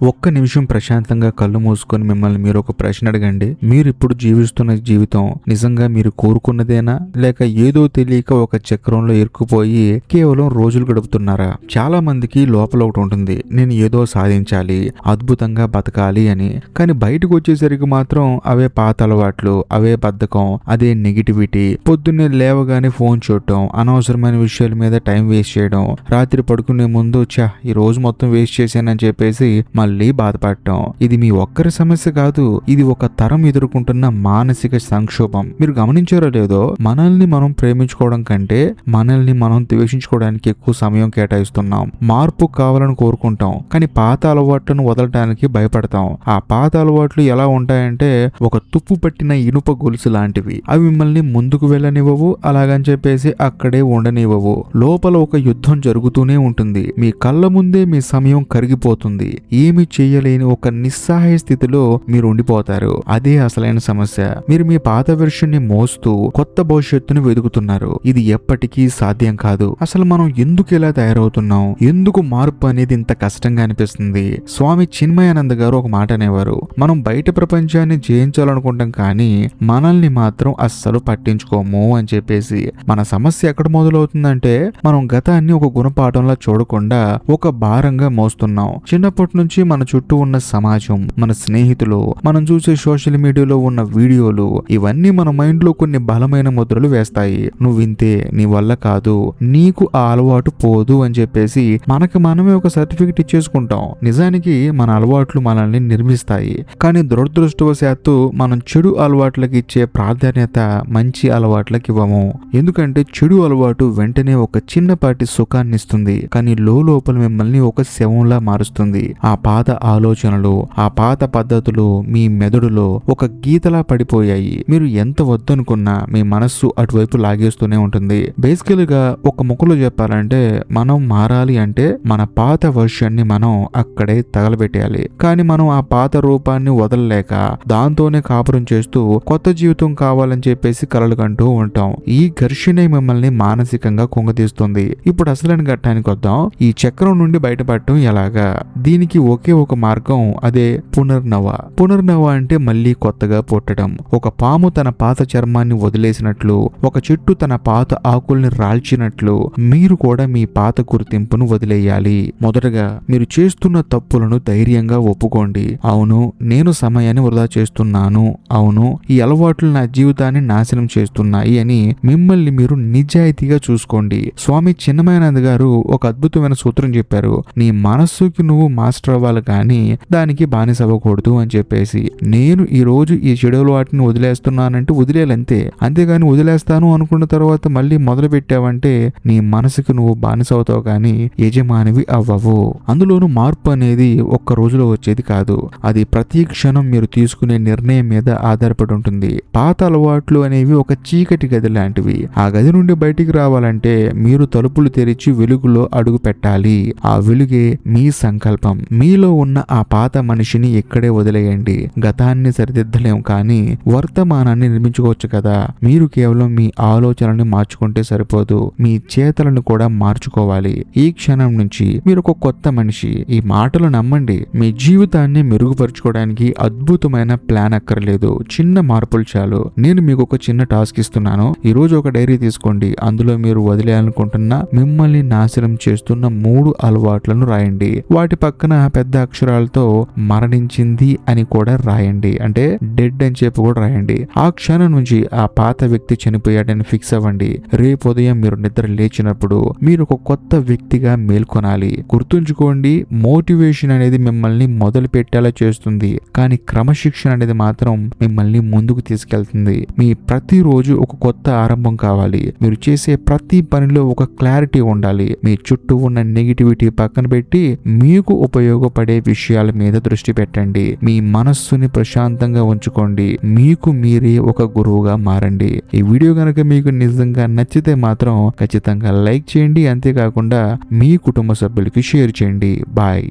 ఒక్క నిమిషం ప్రశాంతంగా కళ్ళు మూసుకొని మిమ్మల్ని మీరు ఒక ప్రశ్న అడగండి. మీరు ఇప్పుడు జీవిస్తున్న జీవితం నిజంగా మీరు కోరుకున్నదేనా, లేక ఏదో తెలియక ఒక చక్రంలో ఇరుక్కుపోయి కేవలం రోజులు గడుపుతున్నారా? చాలా మందికి లోపల ఒకటి ఉంటుంది, నేను ఏదో సాధించాలి, అద్భుతంగా బతకాలి అని. కానీ బయటకు వచ్చేసరికి మాత్రం అవే పాత అలవాట్లు, అవే బద్ధకం, అదే నెగిటివిటీ. పొద్దున్నే లేవగానే ఫోన్ చూడటం, అనవసరమైన విషయాల మీద టైం వేస్ట్ చేయడం, రాత్రి పడుకునే ముందు ఈ రోజు మొత్తం వేస్ట్ చేశానని చెప్పేసి మళ్ళీ బాధపడటం. ఇది మీ ఒక్కరి సమస్య కాదు, ఇది ఒక తరం ఎదుర్కొంటున్న మానసిక సంక్షోభం. మీరు గమనించారో లేదో, మనల్ని మనం ప్రేమించుకోవడం కంటే మనల్ని మనం ద్వేషించుకోవడానికి ఎక్కువ సమయం కేటాయిస్తున్నాం. మార్పు కావాలని కోరుకుంటాం, కానీ పాత అలవాట్లను వదలటానికి భయపడతాం. ఆ పాత అలవాట్లు ఎలా ఉంటాయంటే ఒక తుప్పు పట్టిన ఇనుప గొలుసు లాంటివి. అవి మిమ్మల్ని ముందుకు వెళ్ళనివ్వవు, అలాగని చెప్పేసి అక్కడే ఉండనివ్వవు. లోపల ఒక యుద్ధం జరుగుతూనే ఉంటుంది. మీ కళ్ళ ముందే మీ సమయం కరిగిపోతుంది. ఏమి చేయలేని ఒక నిస్సహాయ స్థితిలో మీరు ఉండిపోతారు. అదే అసలైన సమస్య. మీరు మీ పాత వెర్షన్ ని మోస్తూ కొత్త భవిష్యత్తును వెతుకుతున్నారు. ఇది ఎప్పటికీ సాధ్యం కాదు. అసలు మనం ఎందుకు ఇలా తయారవుతున్నాం? ఎందుకు మార్పు అనేది ఇంత కష్టంగా అనిపిస్తుంది? స్వామి చిన్మయానంద గారు ఒక మాట అనేవారు, మనం బయట ప్రపంచాన్ని జయించాలనుకుంటాం కానీ మనల్ని మాత్రం అస్సలు పట్టించుకోము అని చెప్పేసి. మన సమస్య ఎక్కడ మొదలవుతుందంటే మనం గతాన్ని ఒక గుణపాఠంలా చూడకుండా ఒక భారంగా మోస్తున్నాం. చిన్నప్పటి నుంచి మన చుట్టూ ఉన్న సమాజం, మన స్నేహితులు, మనం చూసే సోషల్ మీడియాలో ఉన్న వీడియోలు, ఇవన్నీ మన మైండ్ లో కొన్ని బలమైన ముద్రలు వేస్తాయి. నువ్వింతే, నీ వల్ల కాదు, నీకు ఆ అలవాటు పోదు అని చెప్పేసి మనకి మనమే ఒక సర్టిఫికెట్ ఇచ్చేసుకుంటాం. నిజానికి మన అలవాట్లు మనల్ని నిర్మిస్తాయి, కానీ దురదృష్టవశాత్తు మనం చెడు అలవాట్లకి ఇచ్చే ప్రాధాన్యత మంచి అలవాట్లకి ఇవ్వము. ఎందుకంటే చెడు అలవాటు వెంటనే ఒక చిన్నపాటి సుఖాన్ని ఇస్తుంది, కానీ లోపల మిమ్మల్ని ఒక శవంలా మారుస్తుంది. ఆ పాత ఆలోచనలు, ఆ పాత పద్ధతులు మీ మెదడులో ఒక గీతలా పడిపోయాయి. మీరు ఎంత వద్దనుకున్నా మీ మనస్సు అటువైపు లాగేస్తూనే ఉంటుంది. బేసికల్ గా ఒక ముక్కలో చెప్పాలంటే, మనం మారాలి అంటే మన పాత వర్షన్ ని మనం అక్కడే తగలబెట్టేయాలి. కానీ మనం ఆ పాత రూపాన్ని వదలలేక దాంతోనే కాపురం చేస్తూ కొత్త జీవితం కావాలని చెప్పేసి కలలు కంటూ ఉంటాం. ఈ ఘర్షణ మిమ్మల్ని మానసికంగా కుంగతీస్తుంది. ఇప్పుడు అసలైన ఘట్టానికి వద్దాం. ఈ చక్రం నుండి బయటపడటం ఎలాగా? దీనికి ఒకే ఒక మార్గం, అదే పునర్నవ. పునర్నవ అంటే మళ్ళీ కొత్తగా పుట్టడం. ఒక పాము తన పాత చర్మాన్ని వదిలేసినట్లు, ఒక చెట్టు తన పాత ఆకుల్ని రాల్చినట్లు మీరు కూడా మీ పాత గుర్తింపును వదిలేయాలి. మొదటగా మీరు చేస్తున్న తప్పులను ధైర్యంగా ఒప్పుకోండి. అవును, నేను సమయాన్ని వృధా చేస్తున్నాను. అవును, ఈ అలవాట్లు నా జీవితాన్ని నాశనం చేస్తున్నాయి అని మిమ్మల్ని మీరు నిజాయితీగా చూసుకోండి. స్వామి చిన్మయానంద గారు ఒక అద్భుతమైన సూత్రం చెప్పారు, నీ మనస్సుకి నువ్వు మాస్టర్ అవ్వాలి కానీ దానికి బానిస అవ్వకూడదు అని చెప్పేసి. నేను ఈ రోజు ఈ చెడు అలవాటుని వదిలేస్తున్నానంటే వదిలేయాలంతే. అంతేగాని వదిలేస్తాను అనుకున్న తర్వాత మళ్ళీ మొదలు పెట్టావంటే నీ మనసుకి నువ్వు బానిస అవుతావు కానీ యజమానివి అవ్వవు. అందులోనూ మార్పు అనేది ఒక్క రోజులో వచ్చేది కాదు. అది ప్రతి క్షణం మీరు తీసుకునే నిర్ణయం మీద ఆధారపడి ఉంటుంది. పాత అలవాట్లు అనేవి ఒక చీకటి గది లాంటివి. ఆ గది నుండి బయటికి రావాలంటే మీరు తలుపులు తెరిచి వెలుగులో అడుగు పెట్టాలి. ఆ వెలుగే మీ సంకల్పం. మీలో ఉన్న ఆ పాత మనిషిని ఇక్కడే వదిలేయండి. గతాన్ని సరిదిద్దలేం కానీ వర్తమానాన్ని నిర్మించుకోవచ్చు కదా. మీరు కేవలం మీ ఆలోచనని మార్చుకుంటే సరిపోదు, మీ చేతలను కూడా మార్చుకోవాలి. ఈ క్షణం నుంచి మీరు ఒక కొత్త మనిషి. ఈ మాటలు నమ్మండి. మీ జీవితాన్ని మెరుగుపరుచుకోవడానికి అద్భుతమైన ప్లాన్ అక్కర్లేదు, చిన్న మార్పులు చాలు. నేను మీకు ఒక చిన్న టాస్క్ ఇస్తున్నాను. ఈ రోజు ఒక డైరీ తీసుకోండి. అందులో మీరు వదిలేయాలనుకుంటున్న, మిమ్మల్ని నాశనం చేస్తున్న 3 అలవాట్లను రాయండి. వాటి పక్కన పెద్ద అక్షరాలతో మరణించింది అని కూడా రాయండి, అంటే డెడ్ అని చెప్పి కూడా రాయండి. ఆ క్షణం నుంచి ఆ పాత వ్యక్తి చనిపోయాడని ఫిక్స్ అవ్వండి. రేపు ఉదయం మీరు నిద్ర లేచినప్పుడు మీరు ఒక కొత్త వ్యక్తిగా మేల్కొనాలి. గుర్తుంచుకోండి, మోటివేషన్ అనేది మిమ్మల్ని మొదలు పెట్టేలా చేస్తుంది, కానీ క్రమశిక్షణ అనేది మాత్రం మిమ్మల్ని ముందుకు తీసుకెళ్తుంది. మీ ప్రతిరోజు ఒక కొత్త ఆరంభం కావాలి. మీరు చేసే ప్రతి పనిలో ఒక క్లారిటీ ఉండాలి. మీ చుట్టూ ఉన్న నెగిటివిటీ పక్కన పెట్టి మీకు ఉపయోగపడే విషయాల మీద దృష్టి పెట్టండి. మీ మనస్సుని ప్రశాంతంగా ఉంచుకోండి. మీకు మీరే ఒక గురువుగా మారండి. ఈ వీడియో కనుక మీకు నిజంగా నచ్చితే మాత్రం ఖచ్చితంగా లైక్ చేయండి. అంతేకాకుండా మీ కుటుంబ సభ్యులకి షేర్ చేయండి. బాయ్.